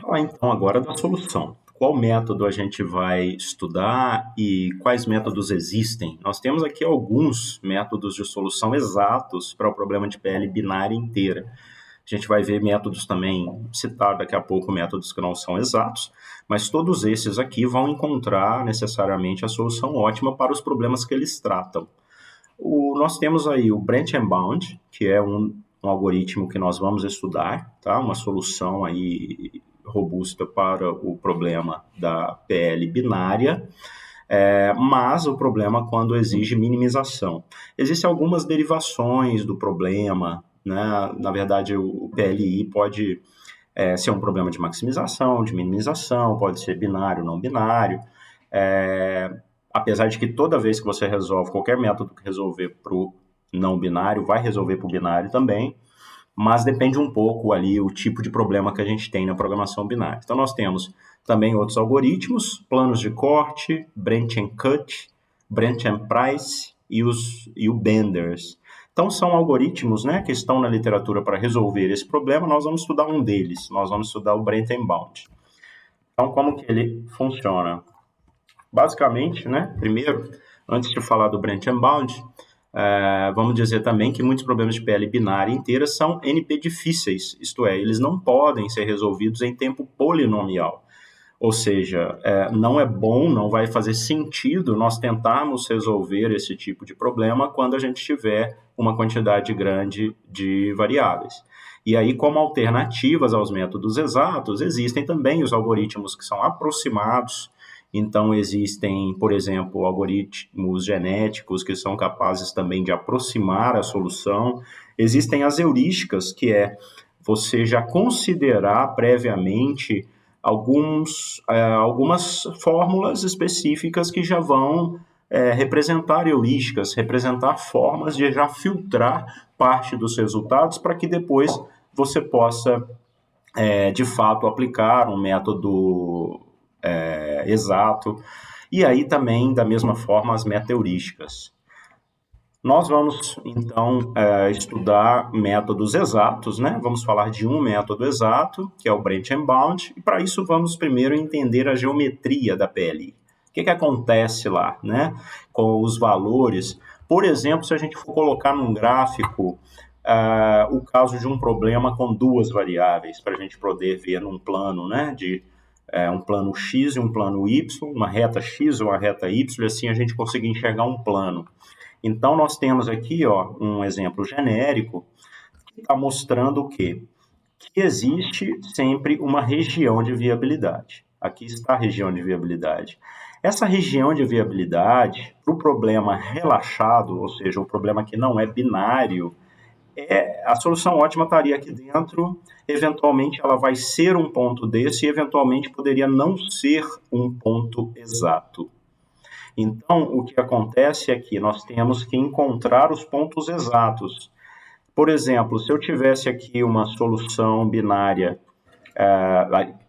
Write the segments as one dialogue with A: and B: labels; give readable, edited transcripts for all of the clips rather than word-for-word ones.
A: falar então agora da solução. Qual método a gente vai estudar e quais métodos existem? Nós temos aqui alguns métodos de solução exatos para o problema de PL binária inteira. A gente vai ver métodos também, citar daqui a pouco métodos que não são exatos, mas todos esses aqui vão encontrar necessariamente a solução ótima para os problemas que eles tratam. Nós temos aí o Branch and Bound, que é um algoritmo que nós vamos estudar, tá? Uma solução aí robusta para o problema da PL binária, mas o problema quando exige minimização. Existem algumas derivações do problema, né? Na verdade, o PLI pode ser um problema de maximização, de minimização, pode ser binário, não binário, apesar de que toda vez que você resolve, qualquer método que resolver para o não binário, vai resolver para o binário também, mas depende um pouco ali o tipo de problema que a gente tem na programação binária. Então nós temos também outros algoritmos, planos de corte, branch and cut, branch and price e o benders. Então são algoritmos, né, que estão na literatura para resolver esse problema. Nós vamos estudar um deles, nós vamos estudar o branch and bound. Então como que ele funciona? Basicamente, né, primeiro, antes de falar do branch and bound, vamos dizer também que muitos problemas de PL binária inteira são NP difíceis, isto é, eles não podem ser resolvidos em tempo polinomial. Ou seja, não é bom, não vai fazer sentido nós tentarmos resolver esse tipo de problema quando a gente tiver uma quantidade grande de variáveis. E aí, como alternativas aos métodos exatos, existem também os algoritmos que são aproximados. Então, existem, por exemplo, algoritmos genéticos que são capazes também de aproximar a solução. Existem as heurísticas, que é você já considerar previamente algumas fórmulas específicas que já vão representar heurísticas, representar formas de já filtrar parte dos resultados para que depois você possa, de fato, aplicar um método exato, e aí também, da mesma forma, as meta-heurísticas. Nós vamos, então, estudar métodos exatos, né? Vamos falar de um método exato, que é o Branch and Bound, e para isso vamos primeiro entender a geometria da PLI. O que acontece lá, né? Com os valores. Por exemplo, se a gente for colocar num gráfico o caso de um problema com duas variáveis, para a gente poder ver num plano, né, um plano X e um plano Y, uma reta X e uma reta Y, e assim a gente consegue enxergar um plano. Então, nós temos aqui um exemplo genérico que está mostrando o quê? Que existe sempre uma região de viabilidade. Aqui está a região de viabilidade. Essa região de viabilidade, para o problema relaxado, ou seja, o problema que não é binário, a solução ótima estaria aqui dentro. Eventualmente ela vai ser um ponto desse e eventualmente poderia não ser um ponto exato. Então, o que acontece é que nós temos que encontrar os pontos exatos. Por exemplo, se eu tivesse aqui uma solução binária,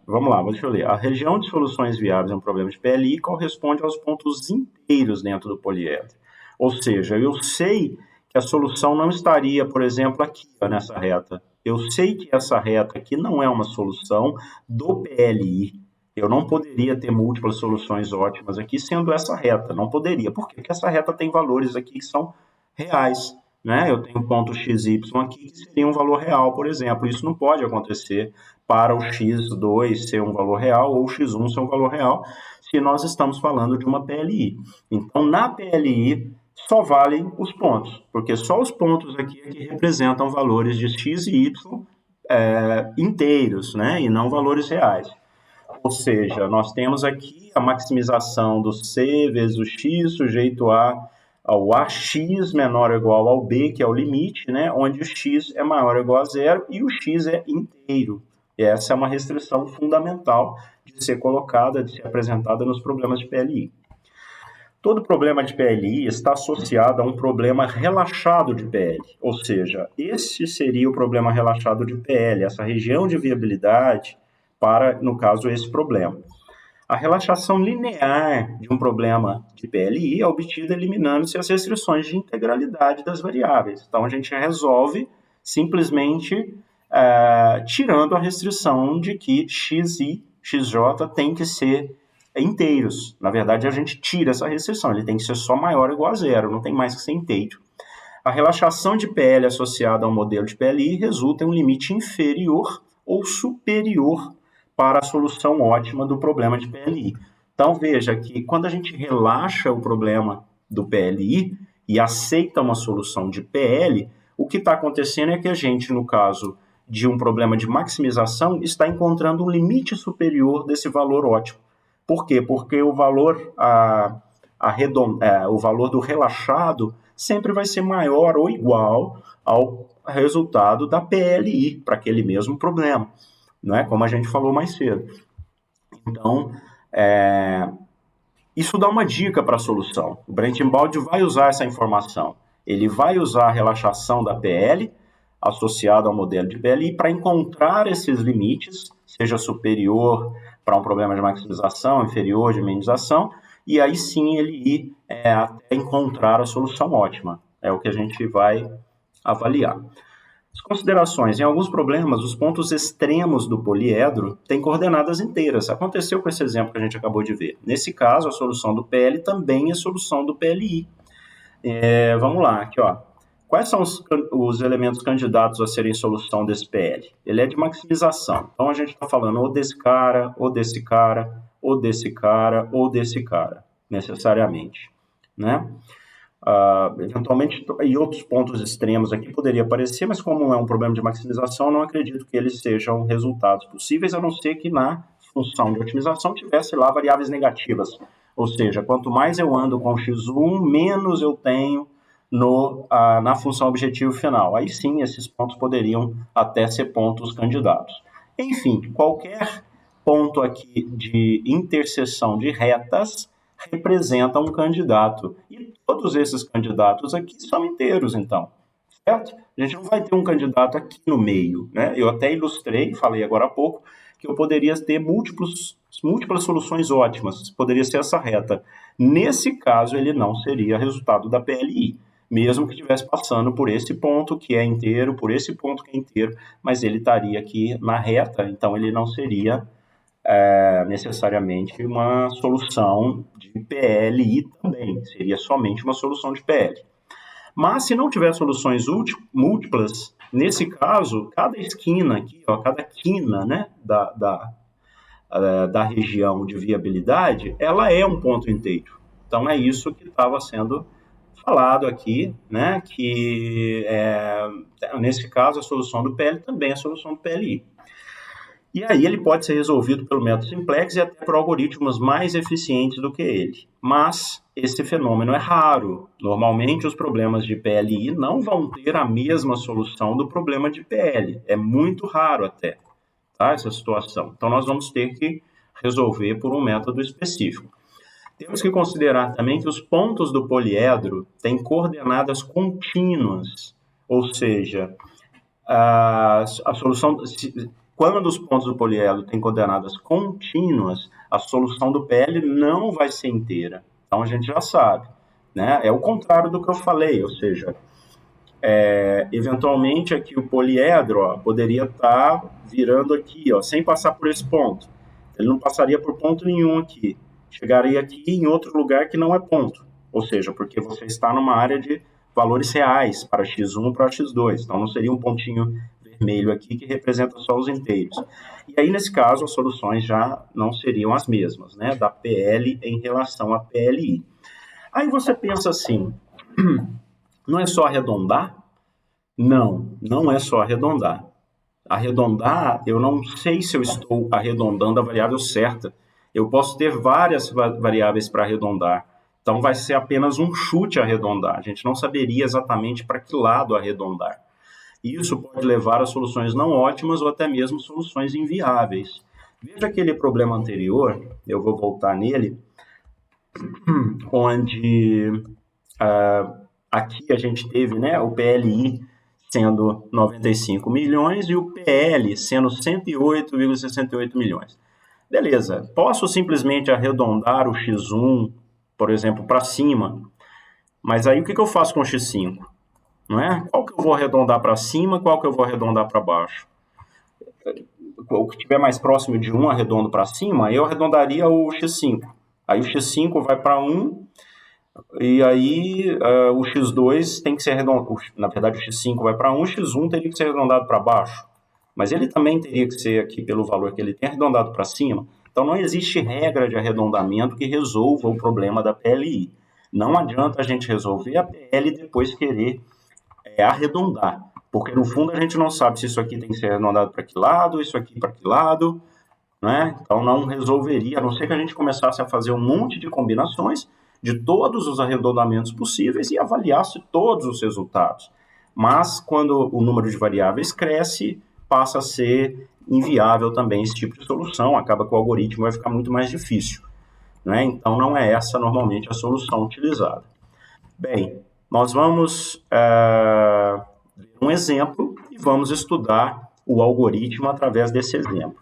A: vamos lá, deixa eu ler. A região de soluções viáveis em um problema de PLI corresponde aos pontos inteiros dentro do poliedro. Ou seja, eu sei que a solução não estaria, por exemplo, aqui, nessa reta. Eu sei que essa reta aqui não é uma solução do PLI. Eu não poderia ter múltiplas soluções ótimas aqui sendo essa reta. Não poderia. Por quê? Porque essa reta tem valores aqui que são reais, né? Eu tenho ponto XY aqui que seria um valor real, por exemplo. Isso não pode acontecer para o X2 ser um valor real ou o X1 ser um valor real se nós estamos falando de uma PLI. Então, na PLI, só valem os pontos, porque só os pontos aqui é que representam valores de x e y inteiros, né, e não valores reais. Ou seja, nós temos aqui a maximização do C vezes o x sujeito ao AX menor ou igual ao B, que é o limite, né, onde o x é maior ou igual a zero e o x é inteiro. E essa é uma restrição fundamental de ser colocada, de ser apresentada nos problemas de PLI. Todo problema de PLI está associado a um problema relaxado de PL, ou seja, esse seria o problema relaxado de PL, essa região de viabilidade para, no caso, esse problema. A relaxação linear de um problema de PLI é obtida eliminando-se as restrições de integralidade das variáveis. Então, a gente resolve simplesmente tirando a restrição de que xi, xj tem que ser inteiros. Na verdade, a gente tira essa restrição, ele tem que ser só maior ou igual a zero, não tem mais que ser inteiro. A relaxação de PL associada ao modelo de PLI resulta em um limite inferior ou superior para a solução ótima do problema de PLI. Então, veja que quando a gente relaxa o problema do PLI e aceita uma solução de PL, o que está acontecendo é que a gente, no caso de um problema de maximização, está encontrando um limite superior desse valor ótimo. Por quê? Porque o valor, o valor do relaxado sempre vai ser maior ou igual ao resultado da PLI para aquele mesmo problema, não é? Como a gente falou mais cedo. Então, isso dá uma dica para a solução. O Brentembald vai usar essa informação. Ele vai usar a relaxação da PL associada ao modelo de PLI para encontrar esses limites, seja superior para um problema de maximização, inferior de minimização, e aí sim ele ir até encontrar a solução ótima. É o que a gente vai avaliar. As considerações. Em alguns problemas, os pontos extremos do poliedro têm coordenadas inteiras. Aconteceu com esse exemplo que a gente acabou de ver. Nesse caso, a solução do PL também é solução do PLI. Vamos lá, aqui, ó. Quais são os elementos candidatos a serem solução desse PL? Ele é de maximização. Então, a gente está falando ou desse cara, ou desse cara, ou desse cara, ou desse cara, necessariamente, né? Eventualmente, e outros pontos extremos aqui poderia aparecer, mas como é um problema de maximização, não acredito que eles sejam resultados possíveis, a não ser que na função de otimização tivesse lá variáveis negativas. Ou seja, quanto mais eu ando com x1, menos eu tenho na função objetivo final. Aí sim, esses pontos poderiam até ser pontos candidatos. Enfim, qualquer ponto aqui de interseção de retas representa um candidato. E todos esses candidatos aqui são inteiros, então. Certo? A gente não vai ter um candidato aqui no meio, né? Eu até ilustrei, falei agora há pouco, que eu poderia ter múltiplas soluções ótimas. Poderia ser essa reta. Nesse caso, ele não seria resultado da PLI, mesmo que estivesse passando por esse ponto que é inteiro, por esse ponto que é inteiro, mas ele estaria aqui na reta, então ele não seria necessariamente uma solução de PLI também, seria somente uma solução de PL. Mas se não tiver soluções múltiplas, nesse caso, cada esquina aqui, ó, cada quina, né, da região de viabilidade, ela é um ponto inteiro. Então é isso que estava sendo falado aqui, né, que nesse caso a solução do PL também é a solução do PLI. E aí ele pode ser resolvido pelo método simplex e até por algoritmos mais eficientes do que ele. Mas esse fenômeno é raro. Normalmente os problemas de PLI não vão ter a mesma solução do problema de PL. É muito raro até, tá, essa situação. Então nós vamos ter que resolver por um método específico. Temos que considerar também que os pontos do poliedro têm coordenadas contínuas, ou seja, a solução... Quando os pontos do poliedro têm coordenadas contínuas, a solução do PL não vai ser inteira. Então a gente já sabe, né? É o contrário do que eu falei, ou seja, eventualmente aqui o poliedro poderia estar virando aqui, sem passar por esse ponto. Ele não passaria por ponto nenhum aqui. Chegaria aqui em outro lugar que não é ponto. Ou seja, porque você está numa área de valores reais para x1 para x2. Então não seria um pontinho vermelho aqui que representa só os inteiros. E aí, nesse caso, as soluções já não seriam as mesmas, né, da PL em relação à PLI. Aí você pensa assim, não é só arredondar? Não, não é só arredondar. Arredondar, eu não sei se eu estou arredondando a variável certa. Eu posso ter várias variáveis para arredondar. Então, vai ser apenas um chute arredondar. A gente não saberia exatamente para que lado arredondar. Isso pode levar a soluções não ótimas ou até mesmo soluções inviáveis. Veja aquele problema anterior, eu vou voltar nele, onde aqui a gente teve, né, o PLI sendo 95 milhões e o PL sendo 108,68 milhões. Beleza, posso simplesmente arredondar o x1, por exemplo, para cima, mas aí o que eu faço com o x5? Não é? Qual que eu vou arredondar para cima, qual que eu vou arredondar para baixo? o que estiver mais próximo de 1 arredondo para cima, eu arredondaria o x5. Aí o x5 vai para 1, e aí o x2 tem que ser arredondado. Na verdade, o x5 vai para 1, o x1 teria que ser arredondado para baixo. Mas ele também teria que ser aqui, pelo valor que ele tem, arredondado para cima. Então não existe regra de arredondamento que resolva o problema da PLI. Não adianta a gente resolver a PL e depois querer arredondar. Porque no fundo a gente não sabe se isso aqui tem que ser arredondado para que lado, isso aqui para que lado, né? Então não resolveria, a não ser que a gente começasse a fazer um monte de combinações de todos os arredondamentos possíveis e avaliasse todos os resultados. Mas quando o número de variáveis cresce, passa a ser inviável também esse tipo de solução, acaba que o algoritmo vai ficar muito mais difícil, né? Então não é essa normalmente a solução utilizada. Bem, nós vamos ver um exemplo e vamos estudar o algoritmo através desse exemplo.